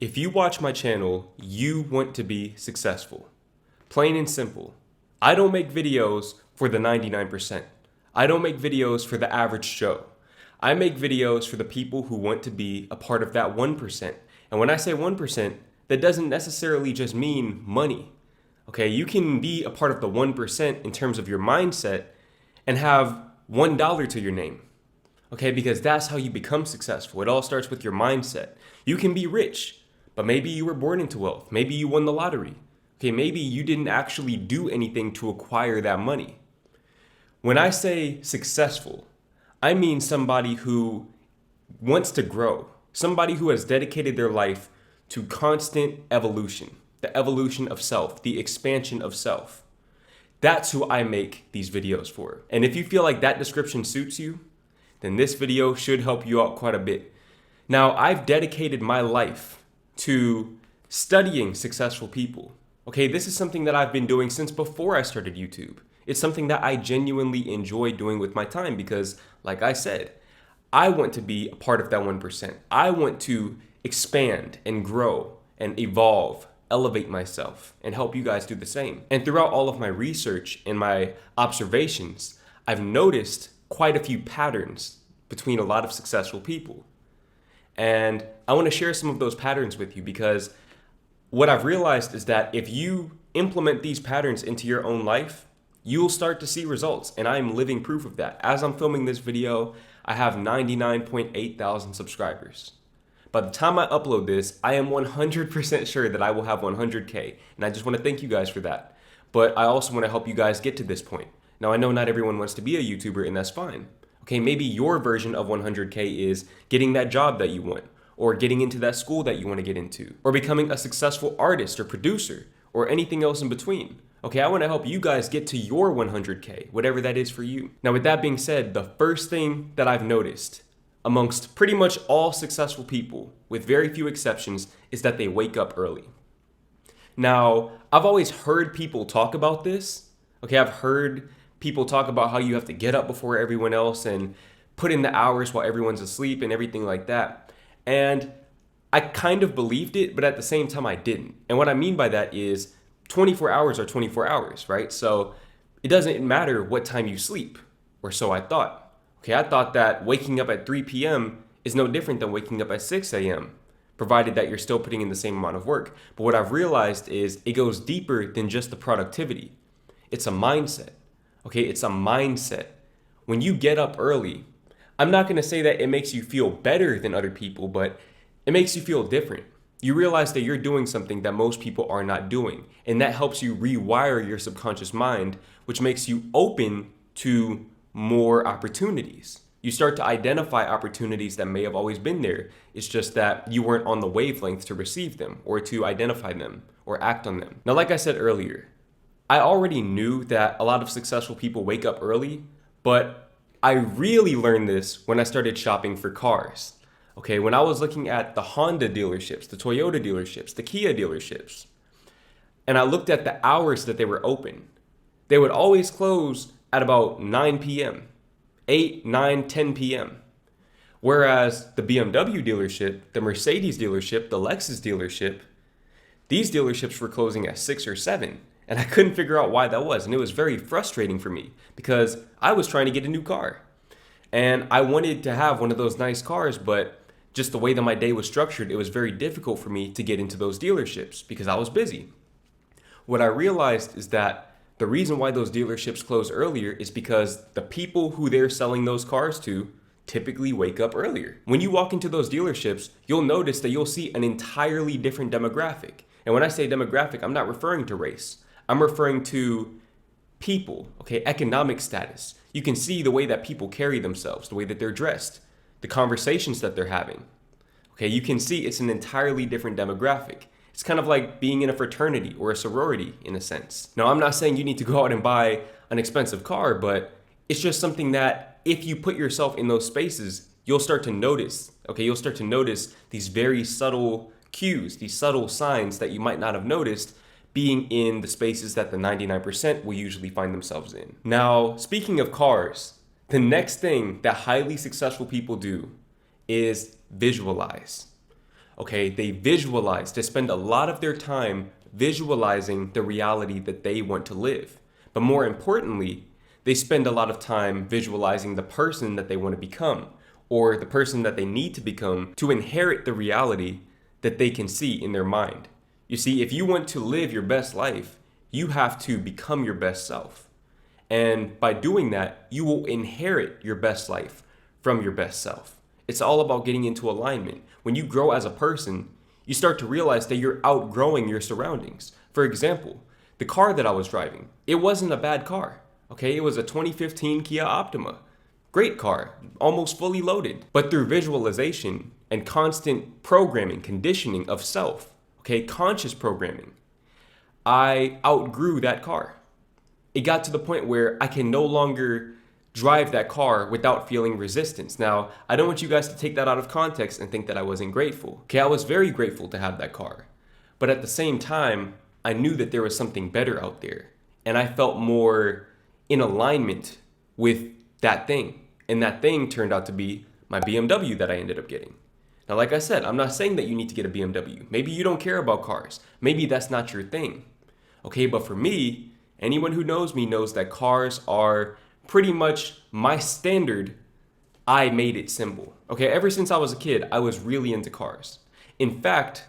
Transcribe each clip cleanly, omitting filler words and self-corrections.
If you watch my channel, you want to be successful. Plain and simple. I don't make videos for the 99%. I don't make videos for the average Joe. I make videos for the people who want to be a part of that 1%. And when I say 1%, that doesn't necessarily just mean money. Okay, you can be a part of the 1% in terms of your mindset and have $1 to your name. Okay, because that's how you become successful. It all starts with your mindset. You can be rich, but maybe you were born into wealth. Maybe you won the lottery. Okay, maybe you didn't actually do anything to acquire that money. When I say successful, I mean somebody who wants to grow, somebody who has dedicated their life to constant evolution, the evolution of self, the expansion of self. That's who I make these videos for. And if you feel like that description suits you, then this video should help you out quite a bit. Now, I've dedicated my life to studying successful people. Okay, this is something that I've been doing since before I started YouTube. It's something that I genuinely enjoy doing with my time because, like I said, I want to be a part of that 1%. I want to expand and grow and evolve, elevate myself, and help you guys do the same. And throughout all of my research and my observations, I've noticed quite a few patterns between a lot of successful people. And I want to share some of those patterns with you because what I've realized is that if you implement these patterns into your own life, you'll start to see results. And I'm living proof of that. As I'm filming this video, I have 99.8 thousand subscribers. By the time I upload this, I am 100% sure that I will have 100K. And I just want to thank you guys for that. But I also want to help you guys get to this point. Now, I know not everyone wants to be a YouTuber, and that's fine. Okay, maybe your version of 100K is getting that job that you want, or getting into that school that you want to get into, or becoming a successful artist or producer, or anything else in between. Okay, I want to help you guys get to your 100K, whatever that is for you. Now, with that being said, the first thing that I've noticed amongst pretty much all successful people, with very few exceptions, is that they wake up early. Now, I've always heard people talk about this. Okay, I've heard people talk about how you have to get up before everyone else and put in the hours while everyone's asleep and everything like that. And I kind of believed it, but at the same time I didn't. And what I mean by that is 24 hours are 24 hours, right? So it doesn't matter what time you sleep, or so I thought. Okay, I thought that waking up at 3 p.m. is no different than waking up at 6 a.m., provided that you're still putting in the same amount of work. But what I've realized is it goes deeper than just the productivity. It's a mindset. Okay, it's a mindset. When you get up early, I'm not going to say that it makes you feel better than other people, but it makes you feel different. You realize that you're doing something that most people are not doing, and that helps you rewire your subconscious mind, which makes you open to more opportunities. You start to identify opportunities that may have always been there. It's just that you weren't on the wavelength to receive them or to identify them or act on them. Now, like I said earlier, I already knew that a lot of successful people wake up early, but I really learned this when I started shopping for cars. Okay, when I was looking at the Honda dealerships, the Toyota dealerships, the Kia dealerships, and I looked at the hours that they were open, they would always close at about 9 p.m., 8, 9, 10 p.m. Whereas the BMW dealership, the Mercedes dealership, the Lexus dealership, these dealerships were closing at 6 or 7. And I couldn't figure out why that was. And it was very frustrating for me because I was trying to get a new car. And I wanted to have one of those nice cars, but just the way that my day was structured, it was very difficult for me to get into those dealerships because I was busy. What I realized is that the reason why those dealerships close earlier is because the people who they're selling those cars to typically wake up earlier. When you walk into those dealerships, you'll notice that you'll see an entirely different demographic. And when I say demographic, I'm not referring to race. I'm referring to people, okay, economic status. You can see the way that people carry themselves, the way that they're dressed, the conversations that they're having. Okay, you can see it's an entirely different demographic. It's kind of like being in a fraternity or a sorority in a sense. Now, I'm not saying you need to go out and buy an expensive car, but it's just something that if you put yourself in those spaces, you'll start to notice, okay, you'll start to notice these very subtle cues, these subtle signs that you might not have noticed being in the spaces that the 99% will usually find themselves in. Now, speaking of cars, the next thing that highly successful people do is visualize. Okay, they visualize, they spend a lot of their time visualizing the reality that they want to live. But more importantly, they spend a lot of time visualizing the person that they want to become, or the person that they need to become to inherit the reality that they can see in their mind. You see, if you want to live your best life, you have to become your best self. And by doing that, you will inherit your best life from your best self. It's all about getting into alignment. When you grow as a person, you start to realize that you're outgrowing your surroundings. For example, the car that I was driving, it wasn't a bad car. Okay, it was a 2015 Kia Optima. Great car, almost fully loaded. But through visualization and constant programming, conditioning of self, okay, conscious programming, I outgrew that car. It got to the point where I can no longer drive that car without feeling resistance. Now, I don't want you guys to take that out of context and think that I wasn't grateful. Okay, I was very grateful to have that car. But at the same time, I knew that there was something better out there. And I felt more in alignment with that thing. And that thing turned out to be my BMW that I ended up getting. Now, like I said, I'm not saying that you need to get a BMW. Maybe you don't care about cars. Maybe that's not your thing. Okay, but for me, anyone who knows me knows that cars are pretty much my standard. I made it symbol. Okay, ever since I was a kid, I was really into cars. In fact,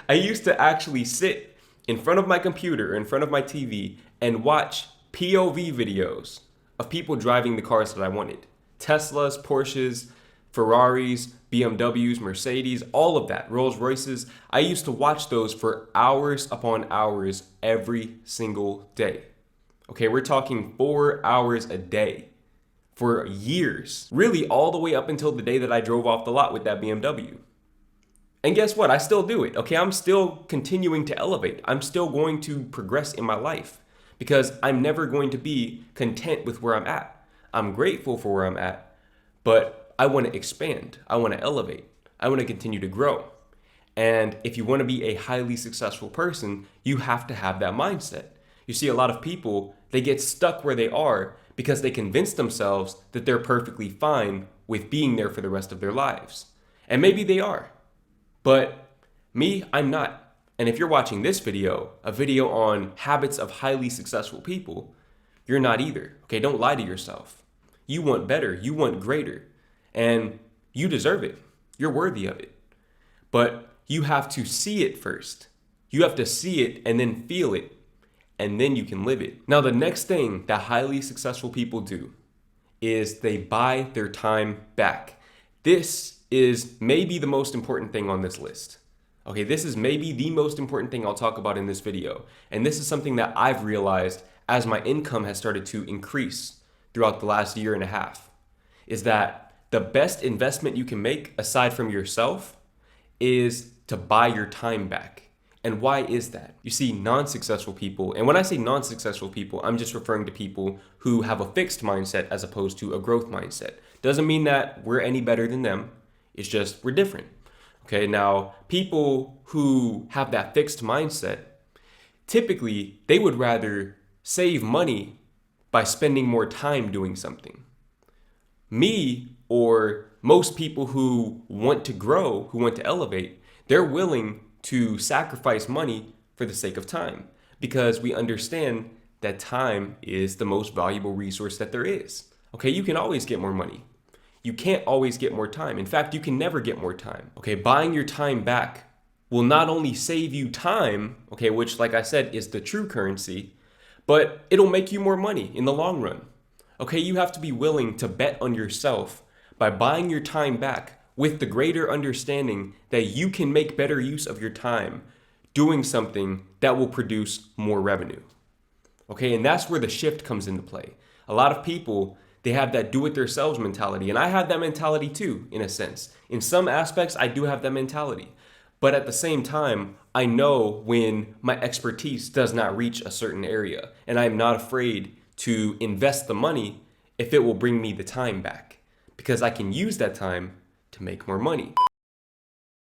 I used to actually sit in front of my computer, in front of my TV, and watch POV videos of people driving the cars that I wanted. Teslas, Porsches, Ferraris, BMWs, Mercedes, all of that, Rolls Royces. I used to watch those for hours upon hours every single day. Okay, we're talking 4 hours a day for years, really all the way up until the day that I drove off the lot with that BMW. And guess what? I still do it. Okay, I'm still continuing to elevate. I'm still going to progress in my life because I'm never going to be content with where I'm at. I'm grateful for where I'm at, but I want to expand. I want to elevate. I want to continue to grow. And if you want to be a highly successful person, you have to have that mindset. You see, a lot of people, they get stuck where they are because they convince themselves that they're perfectly fine with being there for the rest of their lives. And maybe they are. But me, I'm not. And if you're watching this video, a video on habits of highly successful people, you're not either. Okay, don't lie to yourself. You want better, you want greater, and you deserve it. You're worthy of it. But you have to see it first. You have to see it and then feel it, and then you can live it. Now, the next thing that highly successful people do is they buy their time back. This is maybe the most important thing on this list. Okay, this is maybe the most important thing I'll talk about in this video. And this is something that I've realized as my income has started to increase throughout the last year and a half, is that the best investment you can make aside from yourself is to buy your time back. And why is that? You see, non-successful people, and when I say non-successful people, I'm just referring to people who have a fixed mindset as opposed to a growth mindset. Doesn't mean that we're any better than them. It's just we're different. Okay, now people who have that fixed mindset, typically they would rather save money by spending more time doing something. Me, or most people who want to grow, who want to elevate, they're willing to sacrifice money for the sake of time because we understand that time is the most valuable resource that there is. Okay, you can always get more money. You can't always get more time. In fact, you can never get more time. Okay, buying your time back will not only save you time, okay, which like I said is the true currency, but it'll make you more money in the long run. Okay, you have to be willing to bet on yourself by buying your time back with the greater understanding that you can make better use of your time doing something that will produce more revenue. Okay, and that's where the shift comes into play. A lot of people, they have that do-it-themselves mentality, and I have that mentality too, in a sense. In some aspects, I do have that mentality. But at the same time, I know when my expertise does not reach a certain area, and I'm not afraid to invest the money if it will bring me the time back, because I can use that time to make more money.